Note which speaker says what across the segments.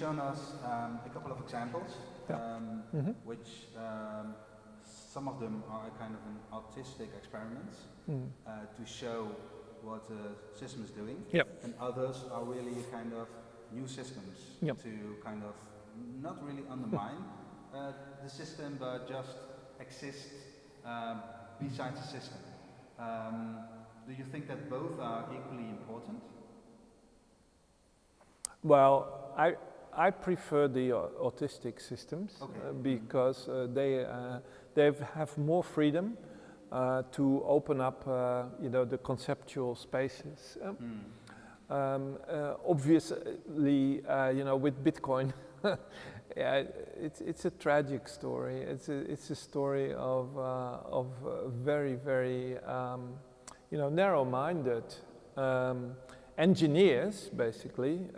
Speaker 1: shown us a couple of examples, which some of them are kind of an artistic experiments to show what the system is doing, and others are really kind of new systems to kind of not really undermine the system, but just exist besides the system. Do you think that both are equally important?
Speaker 2: Well, I prefer the autistic systems because they have more freedom to open up, the conceptual spaces. Obviously, with Bitcoin, it's a tragic story. It's a story of very, very, narrow-minded engineers, basically,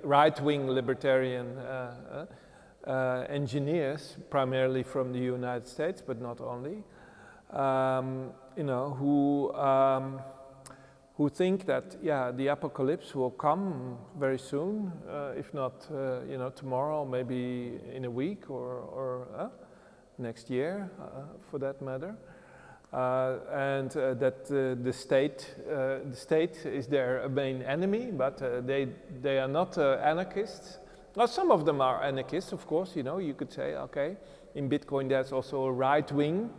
Speaker 2: right-wing libertarian engineers, primarily from the United States, but not only, who think that the apocalypse will come very soon, if not tomorrow, maybe in a week or next year, for that matter. And that the state is their main enemy, but they are not anarchists. Well, some of them are anarchists, of course. You could say, okay, in Bitcoin there's also a right-wing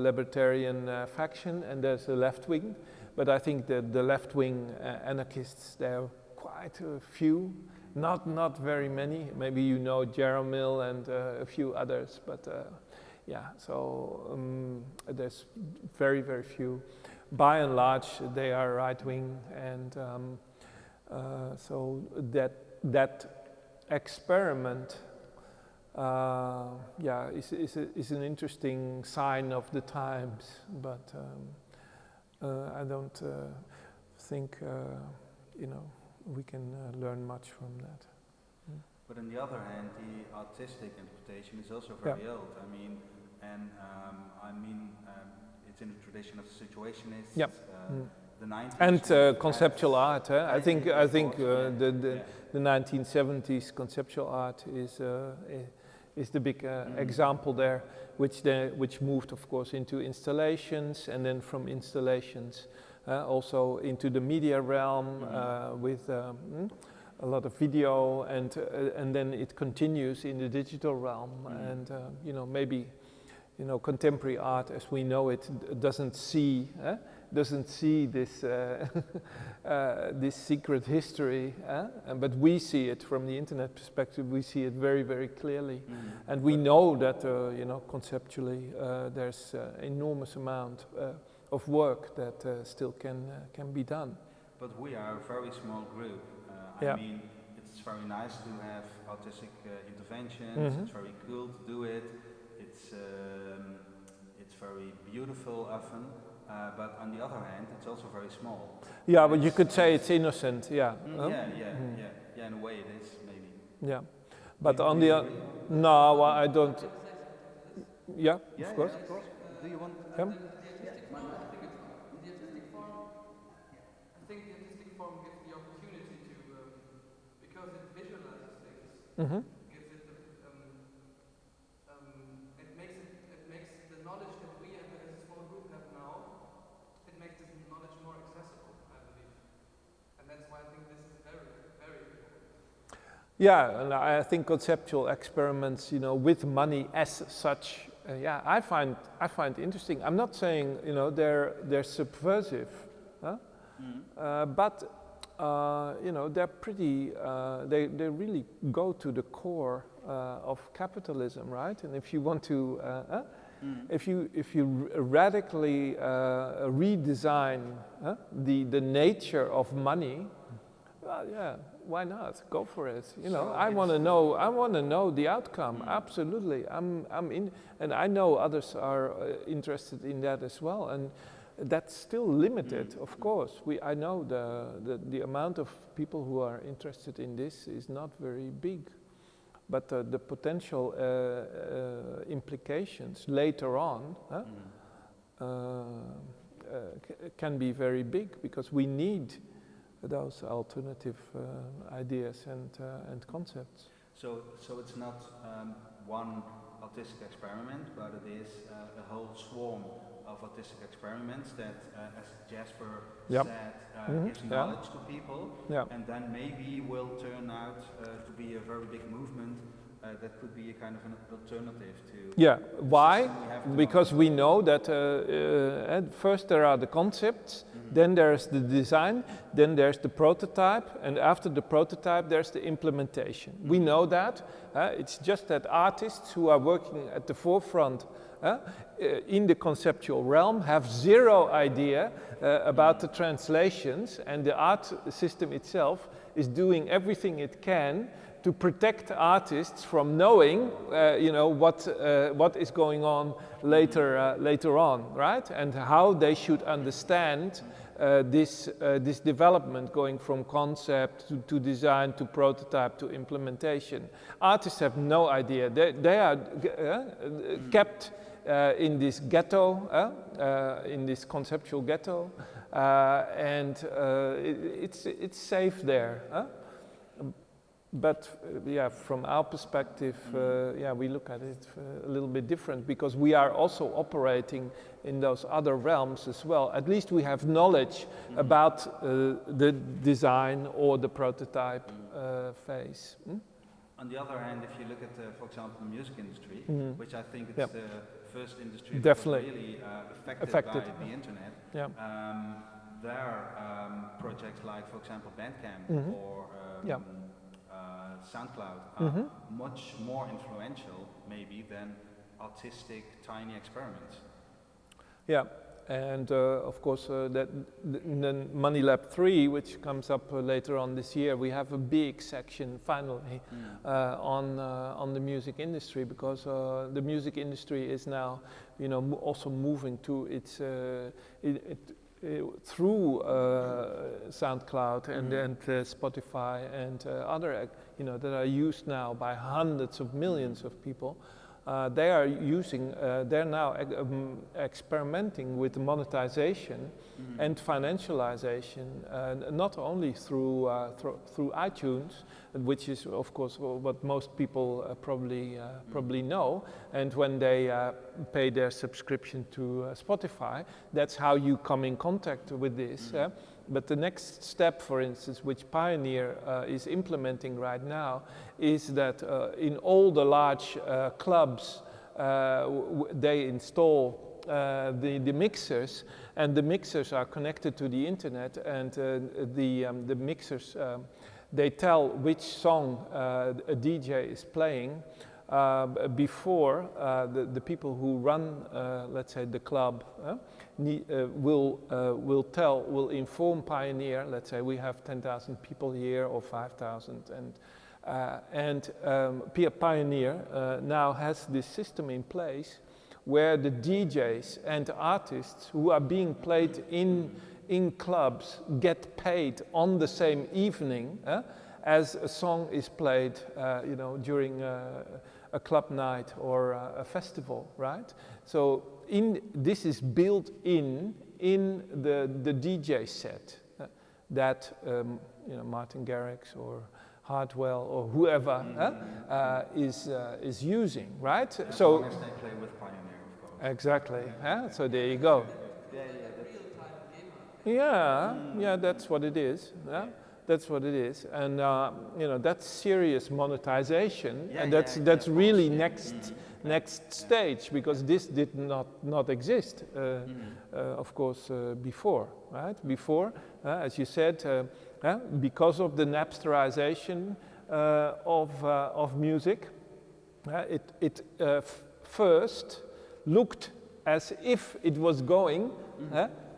Speaker 2: libertarian faction, and there's a left-wing. But I think that the left-wing anarchists, there are quite a few, not very many. Maybe Jeremill and a few others, but. There's very, very few. By and large, they are right-wing, and so that experiment, is an interesting sign of the times. But I don't think we can learn much from that.
Speaker 1: But on the other hand, the artistic interpretation is also very old. It's in the tradition of the situationists. The 90s
Speaker 2: and conceptual art. I think the 1970s conceptual art is the big example there, which moved, of course, into installations, and then from installations also into the media realm with. A lot of video, and then it continues in the digital realm, and maybe contemporary art as we know it doesn't see this this secret history, but we see it from the internet perspective. We see it very, very clearly, and we know that conceptually there's enormous amount of work that still can be done.
Speaker 1: But we are a very small group. It's very nice to have artistic interventions. It's very cool to do it. It's very beautiful often, but on the other hand, it's also very small.
Speaker 2: Yeah, but you could say it's innocent. Yeah.
Speaker 1: In a way it is, maybe.
Speaker 2: Yeah, but on the no, well, I don't. Yeah, of course.
Speaker 1: Do you want?
Speaker 3: Gives it it makes the knowledge that we as a small group have now, it makes this knowledge more accessible, I believe, and that's why I think this is very, very important.
Speaker 2: Yeah, and I think conceptual experiments, with money as such, I find interesting. I'm not saying they're subversive, but. They're pretty. They really go to the core of capitalism, right? And if you want to, if you radically redesign the nature of money, well, why not? Go for it. I want to know the outcome. Absolutely, I'm in, and I know others are interested in that as well. And that's still limited, of course. I know the amount of people who are interested in this is not very big, but the potential implications later on can be very big, because we need those alternative ideas and concepts.
Speaker 1: So it's not one artistic experiment, but it is a whole swarm of artistic experiments that, as Jasper
Speaker 2: Yep.
Speaker 1: said, gives knowledge to people, and then maybe will turn out to be a very big movement that could be a kind of an alternative to.
Speaker 2: Yeah, why?
Speaker 1: system we have
Speaker 2: Because we know that at first there are the concepts, then there's the design, then there's the prototype, and after the prototype there's the implementation. We know that. It's just that artists who are working at the forefront in the conceptual realm have zero idea about the translations, and the art system itself is doing everything it can to protect artists from knowing, what is going on later on, right? And how they should understand this development going from concept to design to prototype to implementation. Artists have no idea. They are kept in this ghetto, in this conceptual ghetto, and it's safe there. But from our perspective, we look at it a little bit different, because we are also operating in those other realms as well. At least we have knowledge about the design or the prototype phase.
Speaker 1: On the other hand, if you look at, for example, the music industry, which I think it's the first industry
Speaker 2: Definitely.
Speaker 1: that was really affected by the internet, there are projects like, for example, Bandcamp or SoundCloud are much more influential, maybe, than artistic tiny experiments.
Speaker 2: Yeah, and of course that in Money Lab 3, which comes up later on this year, we have a big section finally on the music industry, because the music industry is now, also moving to its through SoundCloud and Spotify and other, that are used now by hundreds of millions of people. They are using, they're now experimenting with monetization and financialization, not only through iTunes, which is of course what most people probably know, and when they pay their subscription to Spotify, that's how you come in contact with this. But the next step, for instance, which Pioneer is implementing right now, is that in all the large clubs, they install the mixers, and the mixers are connected to the internet, and the mixers, they tell which song a DJ is playing before the people who run, let's say, the club will inform Pioneer. Let's say we have 10,000 people here or 5,000, and Pioneer now has this system in place where the DJs and artists who are being played in clubs get paid on the same evening as a song is played, during a club night or a festival, right? So this is built in the DJ set that Martin Garrix or Hartwell or whoever is using, right?
Speaker 1: As
Speaker 2: so
Speaker 1: long as they play with Pioneer, of course.
Speaker 2: Exactly. So there you go. Yeah, that's what it is. That's what it is, and that's serious monetization, and that's really next stage, because this did not exist, of course, before, right? Before, as you said, because of the Napsterization of music, it first looked as if it was going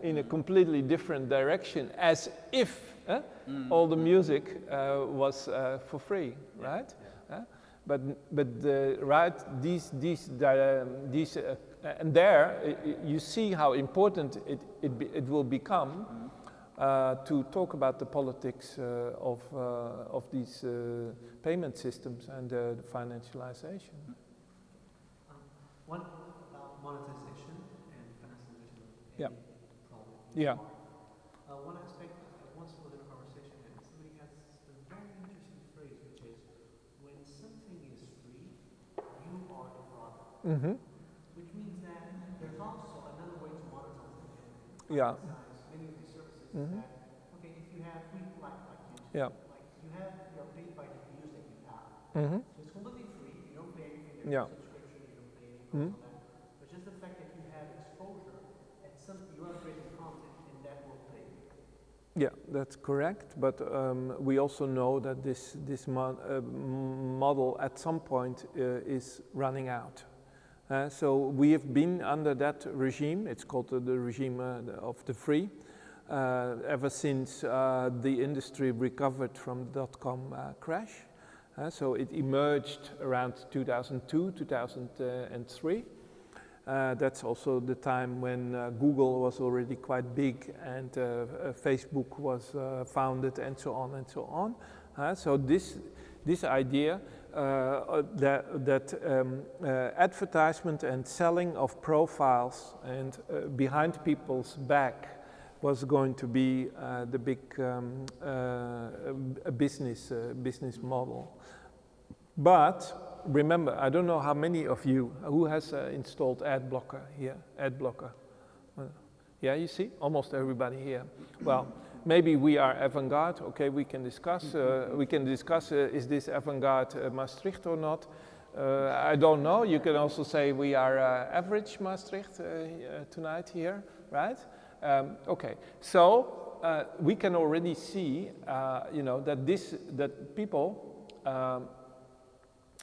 Speaker 2: in a completely different direction, as if all the music was for free, right? But these and there you see how important it will become to talk about the politics of these payment systems and the financialization.
Speaker 4: One about monetization and financialization.
Speaker 2: Yeah.
Speaker 4: One aspect I once was in a conversation which means that there's also another way to monetize it.
Speaker 2: Yeah.
Speaker 4: Many of these services is that, okay, if you have free, like YouTube,
Speaker 2: Yeah.
Speaker 4: like you're paid by the views that you have. So it's completely free. You don't pay anything. There's
Speaker 2: Yeah.
Speaker 4: no subscription. You don't pay any cost on that. But just the fact that you have exposure, at some you are creating content, and that will pay you.
Speaker 2: Yeah, that's correct. But we also know that this model at some point is running out. So we have been under that regime. It's called the regime of the free. Ever since the industry recovered from the dot-com crash. So it emerged around 2002, 2003. That's also the time when Google was already quite big and Facebook was founded and so on and so on. So this idea that advertisement and selling of profiles and behind people's back was going to be the big business model. But remember, I don't know how many of you, who has installed ad blocker here, ad blocker? Yeah, you see, almost everybody here. Well, maybe we are avant-garde, okay, we can discuss, is this avant-garde Maastricht or not? I don't know, you can also say we are average Maastricht tonight here, right? Okay, so we can already see, you know, that people,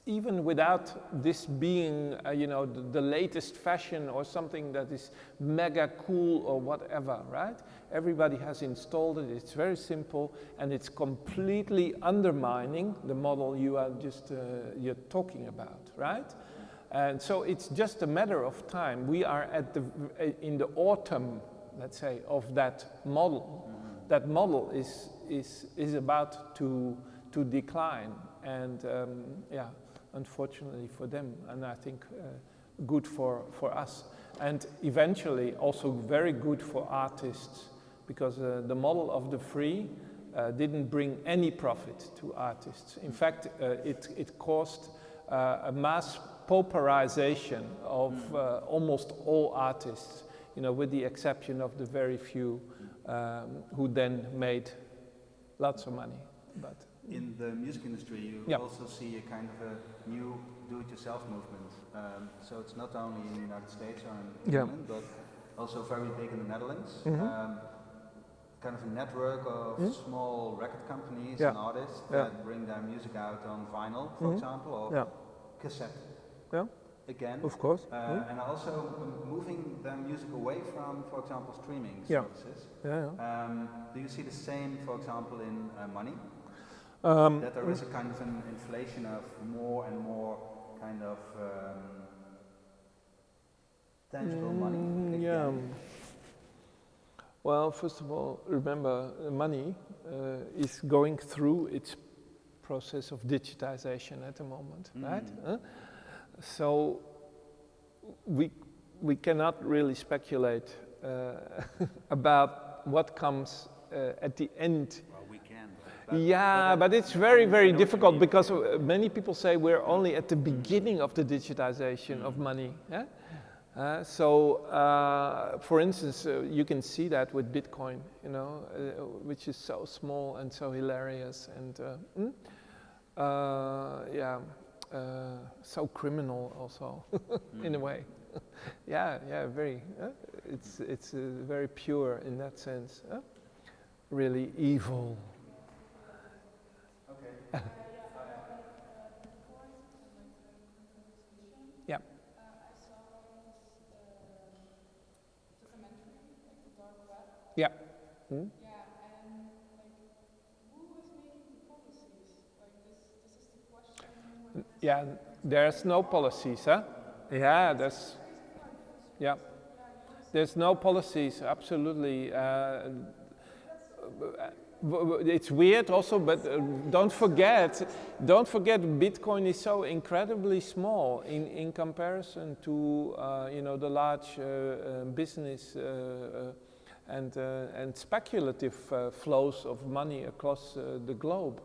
Speaker 2: even without this being, you know, the latest fashion or something that is mega cool or whatever, right? Everybody has installed it, it's very simple, and it's completely undermining the model you are just, you're talking about, right? And so it's just a matter of time. We are at in the autumn, let's say, of that model. That model is about to decline, and yeah, unfortunately for them, and I think good for us, and eventually also very good for artists, because the model of the free didn't bring any profit to artists. In fact, it caused a mass pauperization of almost all artists, you know, with the exception of the very few who then made lots of money. But
Speaker 1: in the music industry, you also see a kind of a new do-it-yourself movement. So it's not only in the United States or in England, but also very big in the Netherlands. Kind of a network of small record companies and artists that bring their music out on vinyl, for example, or cassette. Again,
Speaker 2: of course,
Speaker 1: and also moving their music away from, for example, streaming services. Do you see the same, for example, in money? That there is a kind of an inflation of more and more kind of tangible money?
Speaker 2: Well, first of all, remember, money is going through its process of digitization at the moment, right? So we cannot really speculate about what comes at the end.
Speaker 1: Well, we can.
Speaker 2: But it's very, very difficult, because many people say we're only at the beginning of the digitization of money. For instance, you can see that with Bitcoin, you know, which is so small and so hilarious and so criminal also in a way. Very. It's very pure in that sense. Really evil.
Speaker 1: Okay.
Speaker 2: Yeah.
Speaker 5: I saw this documentary, like the dark web.
Speaker 2: Yeah.
Speaker 5: Yeah, and like, who is making the policies? Like this is the question.
Speaker 2: Yeah, there's no policies, huh? Yeah, there's no policies, absolutely. It's weird also, but don't forget, Bitcoin is so incredibly small in comparison to you know, the large business and speculative flows of money across the globe.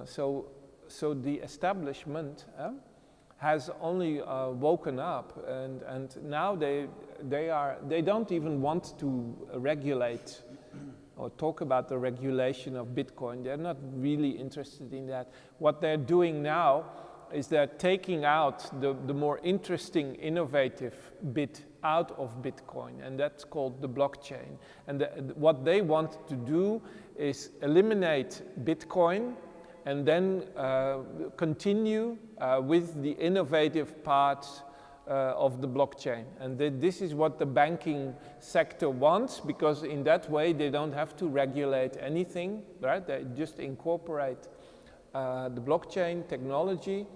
Speaker 2: So the establishment has only woken up, and now they don't even want to regulate or talk about the regulation of Bitcoin. They're not really interested in that. What they're doing now is they're taking out the more interesting, innovative bit out of Bitcoin, and that's called the blockchain. And what they want to do is eliminate Bitcoin and then continue with the innovative parts of the blockchain. And this is what the banking sector wants, because in that way they don't have to regulate anything, right? They just incorporate the blockchain technology.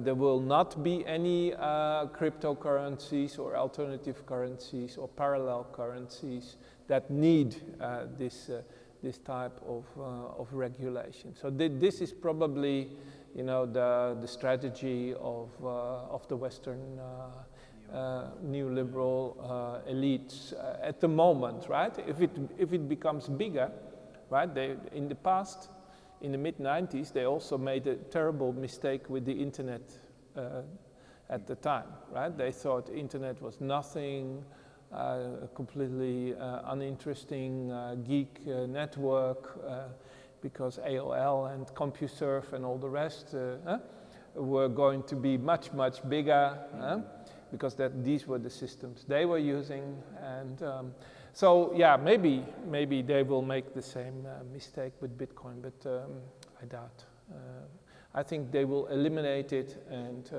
Speaker 2: There will not be any cryptocurrencies or alternative currencies or parallel currencies that need this type of regulation. So this is probably, you know, the strategy of the Western neoliberal elites at the moment, right? If it becomes bigger, right? In the past, in the mid-90s, they also made a terrible mistake with the internet at the time, right? They thought internet was nothing, completely uninteresting geek network, because AOL and CompuServe and all the rest were going to be much, much bigger, because these were the systems they were using. And so yeah, maybe they will make the same mistake with Bitcoin, but I doubt. I think they will eliminate it, and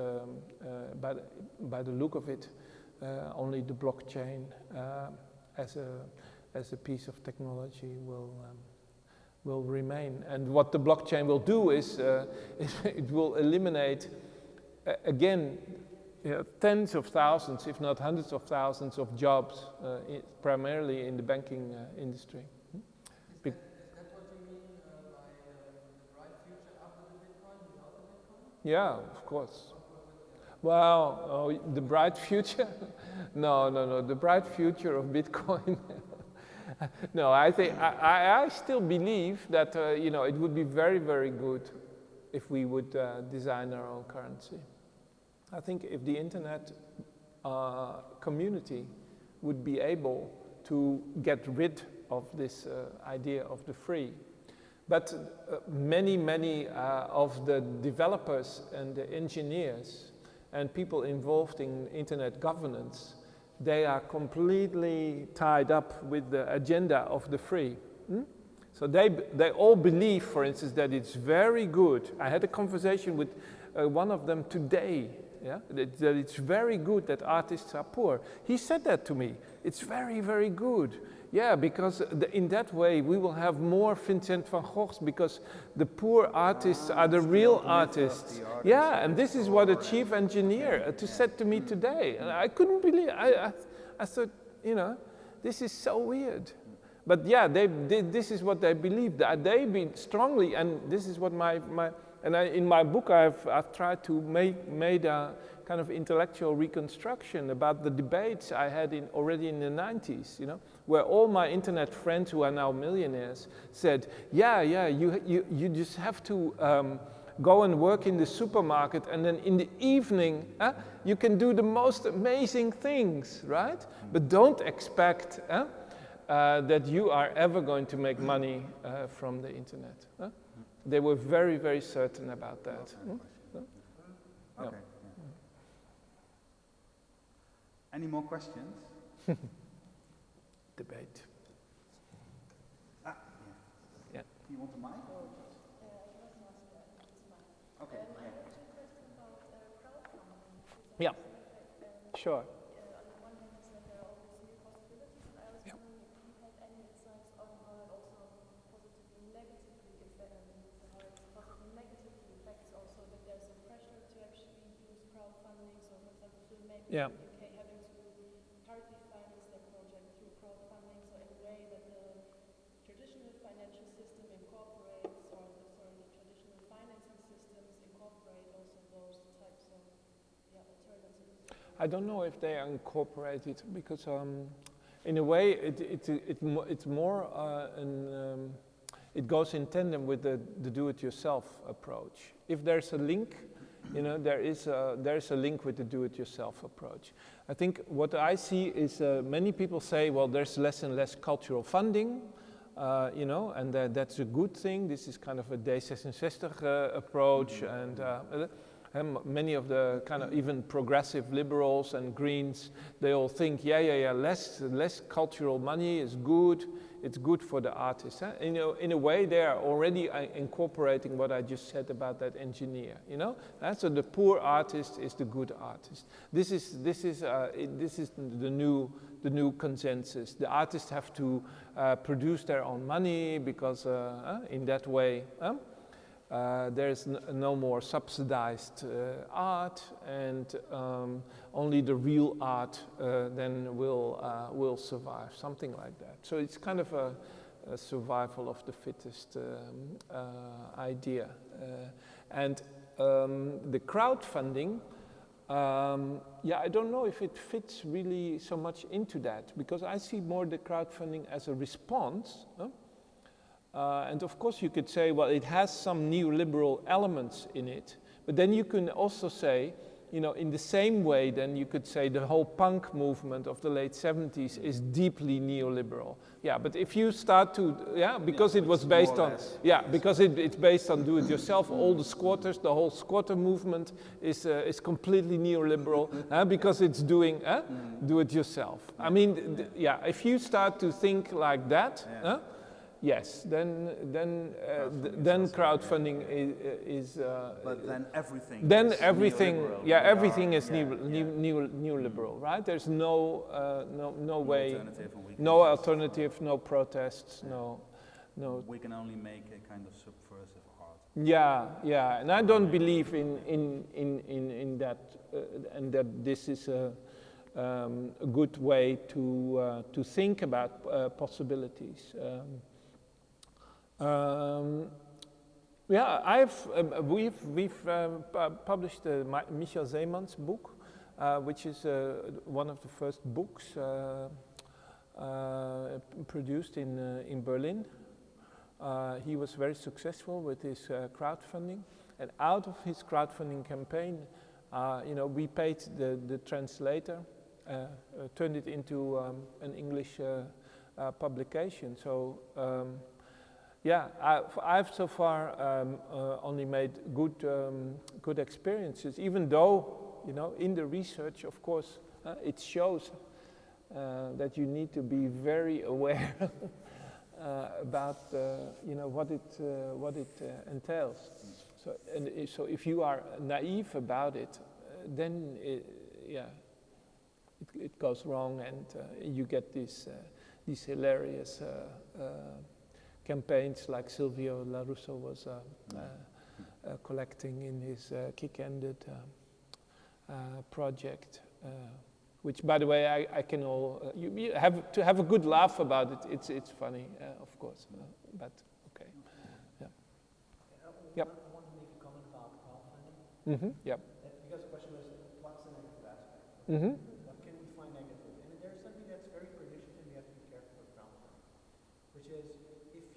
Speaker 2: by the look of it, only the blockchain as a piece of technology will remain. And what the blockchain will do is it will eliminate again, tens of thousands, if not hundreds of thousands of jobs, primarily in the banking industry.
Speaker 3: Is that what you mean by the bright future after the Bitcoin, without the Bitcoin?
Speaker 2: Yeah, of course. Well, the bright future? No, the bright future of Bitcoin. No, I think I still believe that you know, it would be very, very good if we would design our own currency. I think if the internet community would be able to get rid of this idea of the free. But many of the developers and the engineers and people involved in internet governance, they are completely tied up with the agenda of the free. So they all believe, for instance, that it's very good. I had a conversation with one of them today, yeah? that it's very good that artists are poor. He said that to me. It's very, very good. Yeah, because in that way we will have more Vincent van Goghs, because the poor artists are the real artists. Yeah, and this is what a chief engineer said to me today. And I couldn't believe it. I thought, you know, this is so weird. But yeah, this is what they believe. They believe strongly, and this is what in my book I've tried to make a kind of intellectual reconstruction about the debates I had already in the 90s, you know, where all my internet friends who are now millionaires said, yeah, you just have to go and work in the supermarket, and then in the evening you can do the most amazing things, right? But don't expect that you are ever going to make money from the internet. They were very, very certain about that.
Speaker 1: Okay. Yeah. Any more questions?
Speaker 2: Debate.
Speaker 1: Yeah. You want the mic? Or? Okay.
Speaker 2: Yeah. Sure. Yeah.
Speaker 5: UK having to partly finance their project through crowdfunding, so in a way that the traditional financial system incorporates, or the traditional financing systems incorporate also those types of alternatives.
Speaker 2: I don't know if they are incorporated, because in a way it's more it goes in tandem with the do-it-yourself approach. If there's a link you know, there is a link with the do-it-yourself approach. I think what I see is many people say, well, there's less and less cultural funding, you know, and that's a good thing. This is kind of a D66 approach, and many of the kind of even progressive liberals and Greens, they all think, less cultural money is good. It's good for the artist. Huh? You know, in a way, they are already incorporating what I just said about that engineer. You know, so the poor artist is the good artist. This is the new consensus. The artists have to produce their own money because in that way. There's no more subsidized art, and only the real art then will survive, something like that. So it's kind of a survival of the fittest idea. And the crowdfunding, I don't know if it fits really so much into that, because I see more the crowdfunding as a response. And of course you could say, well, it has some neoliberal elements in it, but then you can also say, you know, in the same way, then you could say the whole punk movement of the late 70s is deeply neoliberal. Yeah, but if you start to, because it was based on, because it's based on do-it-yourself, all the squatters, the whole squatter movement is completely neoliberal because it's doing do-it-yourself. I mean, if you start to think like that, yes, then crowdfunding is.
Speaker 1: But then everything.
Speaker 2: Then
Speaker 1: is
Speaker 2: everything,
Speaker 1: neoliberal.
Speaker 2: Everything is neoliberal, right? There's no way, no alternative, no protests, no.
Speaker 1: We can only make a kind of subversive art.
Speaker 2: Yeah, and I don't believe in that, and that this is a good way to think about possibilities. We've published Michel Zeeman's book, which is one of the first books produced in Berlin. He was very successful with his crowdfunding, and out of his crowdfunding campaign, we paid the translator, turned it into an English publication. So. I've so far only made good experiences, even though, you know, in the research, of course, it shows that you need to be very aware about, what it entails. So if you are naive about it, then it goes wrong, and you get these hilarious campaigns like Silvio LaRusso was collecting in his Kick-Ended project, which, by the way, I can all you have to have a good laugh about it. It's funny, of course, but okay, Yep.
Speaker 4: I want to make a comment about crowdfunding.
Speaker 2: Yep.
Speaker 4: Because the question was, what's the negative aspect? What can we find negative? And there's something that's very pernicious, and we have to be careful with crowdfunding, which is,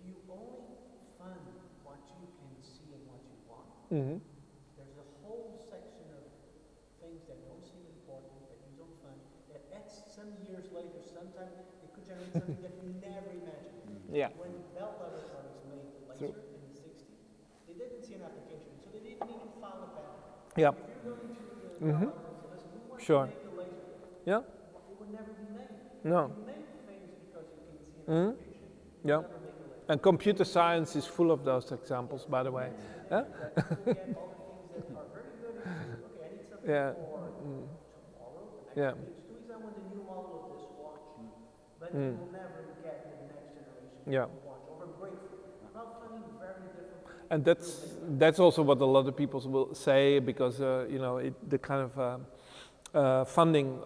Speaker 4: you only fund what you can see and what you want. There's a whole section of things that don't seem important, that you don't fund, that some years later, sometime, it could generate something that you never imagined. When Bell Laboratories made laser in the 60s, they didn't see an application, so they didn't even file a patent. If you're going to the listen, we want to make a laser. It would never be made.
Speaker 2: No.
Speaker 4: You make things because you can see an application.
Speaker 2: And computer science is full of those examples, by the way.
Speaker 4: All the things that are very good. Okay, I need something for tomorrow. It's too easy. I want the new model of this watch, but you will never get the next generation watch or a breakthrough. Crowdfunding is very different.
Speaker 2: And that's also what a lot of people will say, because the kind of funding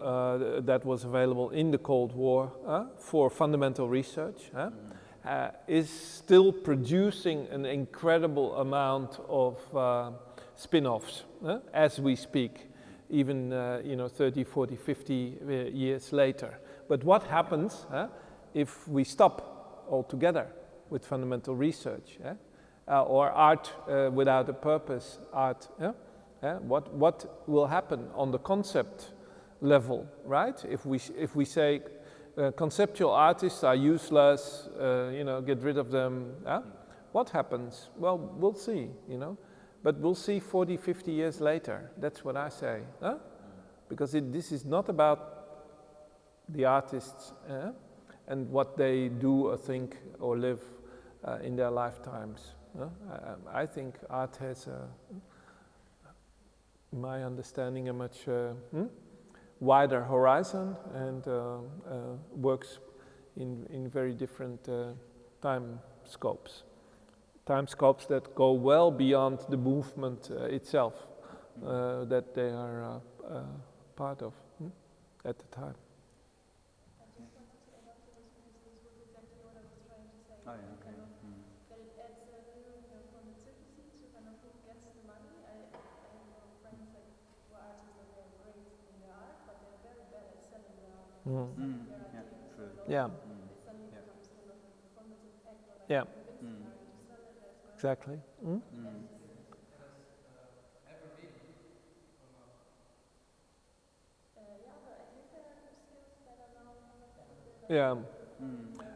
Speaker 2: that was available in the Cold War for fundamental research. Is still producing an incredible amount of spin-offs as we speak, even 30, 40, 50 years later. But what happens if we stop altogether with fundamental research or art without a purpose, art? What will happen on the concept level, right? If we say conceptual artists are useless, get rid of them, what happens? Well, we'll see, but we'll see 40, 50 years later. That's what I say, because this is not about the artists and what they do or think or live in their lifetimes. I think art has, in my understanding, a much wider horizon and works in very different time scopes that go well beyond the movement itself that they are part of at the time.
Speaker 1: Oh, yeah, okay.
Speaker 5: That it adds a little formativity to kind of who gets the money. I have friends who are artists and they're great in their art, but they're very bad at selling their ideas.
Speaker 1: True.
Speaker 2: Yeah.
Speaker 5: It suddenly becomes kind of a performative act, or like
Speaker 2: Yeah.
Speaker 5: convincing the artist to sell it as well.
Speaker 2: Exactly.
Speaker 5: Yeah, but I think there are skills that are now
Speaker 2: Yeah.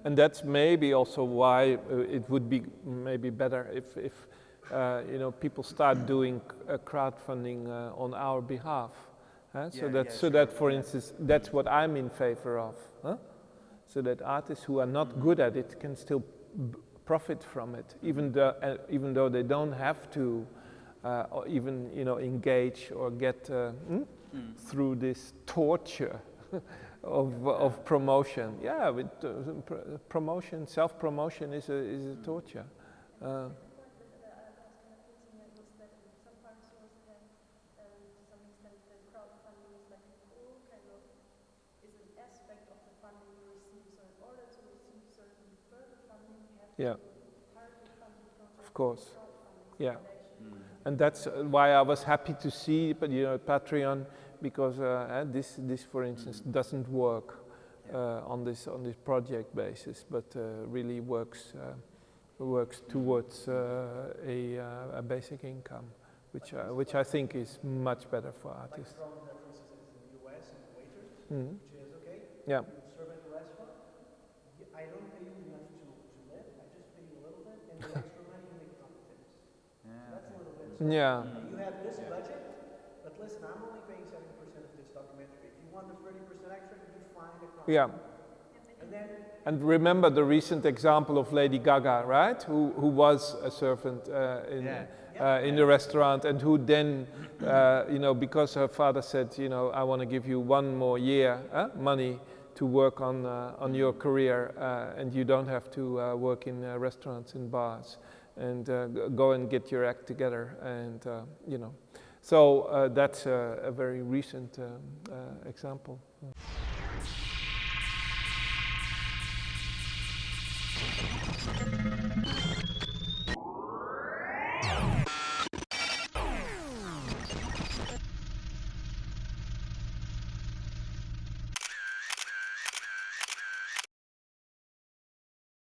Speaker 2: And that's maybe also why it would be maybe better if people start doing crowdfunding on our behalf. So that, for instance, that's what I'm in favor of. So that artists who are not good at it can still profit from it, even though they don't have to even engage or get through this torture of promotion. Yeah, with promotion, self-promotion is a torture. Yeah, of course. Yeah, and that's why I was happy to see, Patreon, because this, for instance, doesn't work on this project basis, but really works towards a basic income, which I think is much better for artists.
Speaker 4: Like from references in the US and waiters, which is okay.
Speaker 2: Yeah.
Speaker 4: You serve at a restaurant. I don't pay you enough to live. I just pay you a little bit, and the extra money you make from tips. So that's a little bit.
Speaker 2: Yeah.
Speaker 4: You have this budget, but listen, I'm only paying 70% of this documentary. If you want the 30% extra, you find a crowd.
Speaker 2: Yeah. And remember the recent example of Lady Gaga, right? Who was a servant in the restaurant, and who then, because her father said, I want to give you one more year money to work on your career, and you don't have to work in restaurants and bars, and go and get your act together, and So that's a very recent example.